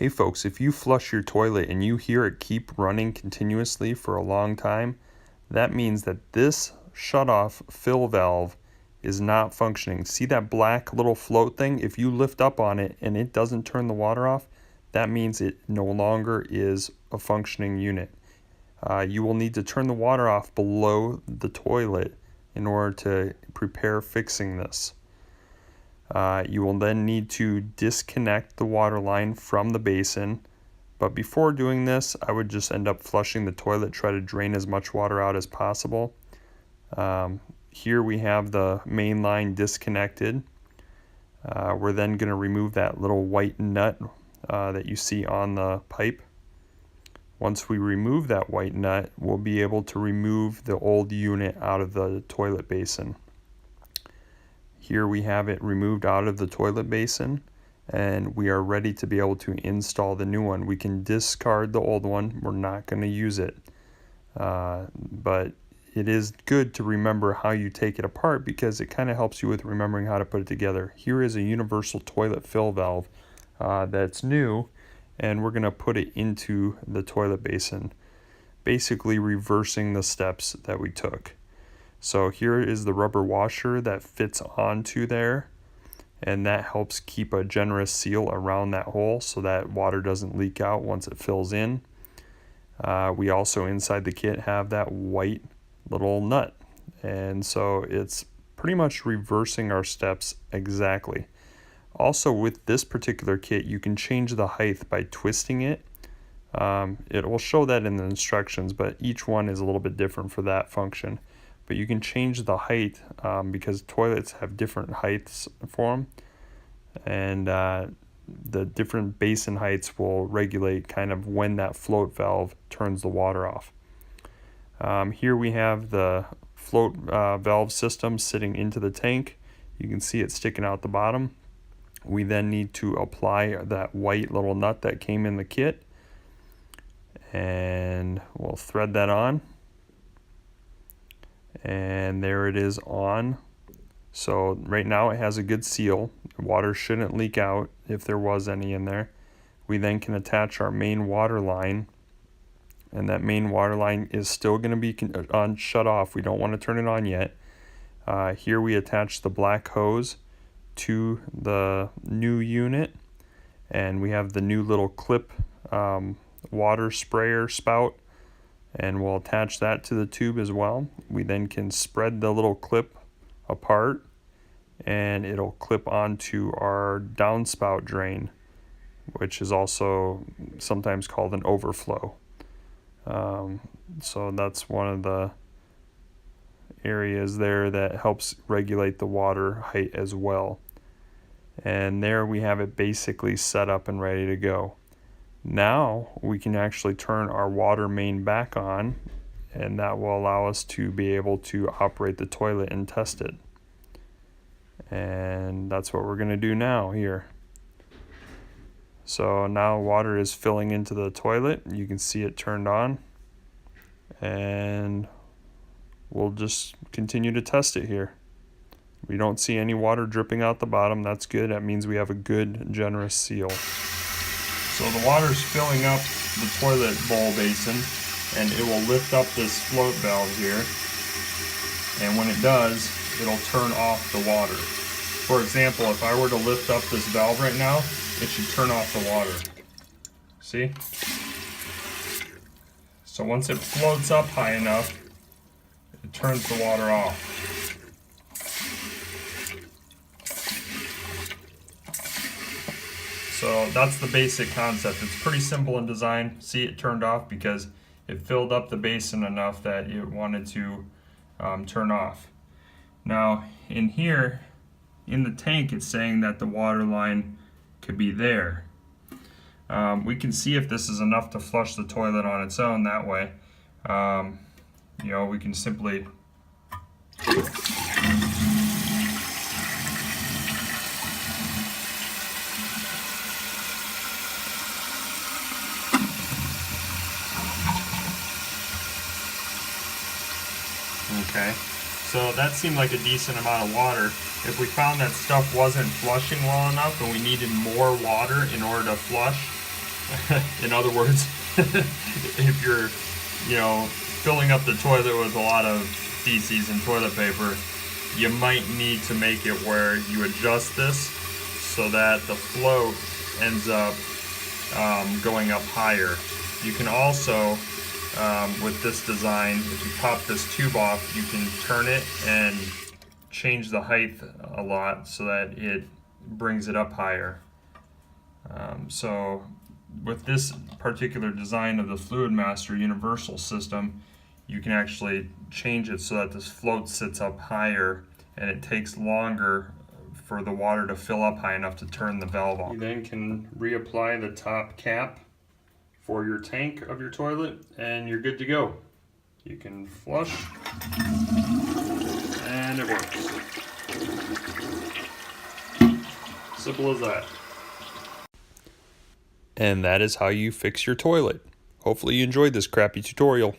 Hey folks, if you flush your toilet and you hear it keep running continuously for a long time, that means that this shutoff fill valve is not functioning. See that black little float thing? If you lift up on it and it doesn't turn the water off, that means it no longer is a functioning unit. You will need to turn the water off below the toilet in order to prepare fixing this. You will then need to disconnect the water line from the basin, but before doing this, I would just end up flushing the toilet, try to drain as much water out as possible. Here we have the main line disconnected. We're then going to remove that little white nut that you see on the pipe. Once we remove that white nut, we'll be able to remove the old unit out of the toilet basin. Here we have it removed out of the toilet basin, and we are ready to be able to install the new one. We can discard the old one. We're not going to use it. But it is good to remember how you take it apart because it kind of helps you with remembering how to put it together. Here is a universal toilet fill valve that's new, and we're going to put it into the toilet basin, basically reversing the steps that we took. So here is the rubber washer that fits onto there, and that helps keep a generous seal around that hole so that water doesn't leak out once it fills in. We also inside the kit have that white little nut, and so it's pretty much reversing our steps exactly. Also, with this particular kit, you can change the height by twisting it. It will show that in the instructions, but each one is a little bit different for that function. But you can change the height because toilets have different heights for them, and the different basin heights will regulate kind of when that float valve turns the water off. Here we have the float valve system sitting into the tank. You can see it sticking out the bottom. We then need to apply that white little nut that came in the kit, and we'll thread that on. And there it is on. So right now it has a good seal. Water shouldn't leak out if there was any in there. We then can attach our main water line, and that main water line is still going to be shut off. We don't want to turn it on yet. Here we attach the black hose to the new unit, and we have the new little clip water sprayer spout, and we'll attach that to the tube as well. We then can spread the little clip apart, and it'll clip onto our downspout drain, which is also sometimes called an overflow. So that's one of the areas there that helps regulate the water height as well. And there we have it basically set up and ready to go. Now we can actually turn our water main back on, and that will allow us to be able to operate the toilet and test it. And that's what we're going to do now here. So now water is filling into the toilet. You can see it turned on, and we'll just continue to test it here. We don't see any water dripping out the bottom. That's good. That means we have a good, generous seal. So the water's filling up the toilet bowl basin, and it will lift up this float valve here. And when it does, it'll turn off the water. For example, if I were to lift up this valve right now, it should turn off the water. See? So once it floats up high enough, it turns the water off. So that's the basic concept. It's pretty simple in design. See, it turned off because it filled up the basin enough that it wanted to turn off. Now in here, in the tank, it's saying that the water line could be there. We can see if this is enough to flush the toilet on its own that way. We can simply Okay, so that seemed like a decent amount of water. If we found that stuff wasn't flushing well enough and we needed more water in order to flush, In other words, if you're, filling up the toilet with a lot of feces and toilet paper, you might need to make it where you adjust this so that the float ends up going up higher. You can also, with this design, if you pop this tube off, you can turn it and change the height a lot so that it brings it up higher. So with this particular design of the Fluid Master universal system, you can actually change it so that this float sits up higher and it takes longer for the water to fill up high enough to turn the valve on. You then can reapply the top cap for your tank of your toilet and you're good to go. You can flush and it works. Simple as that. And that is how you fix your toilet. Hopefully you enjoyed this crappy tutorial.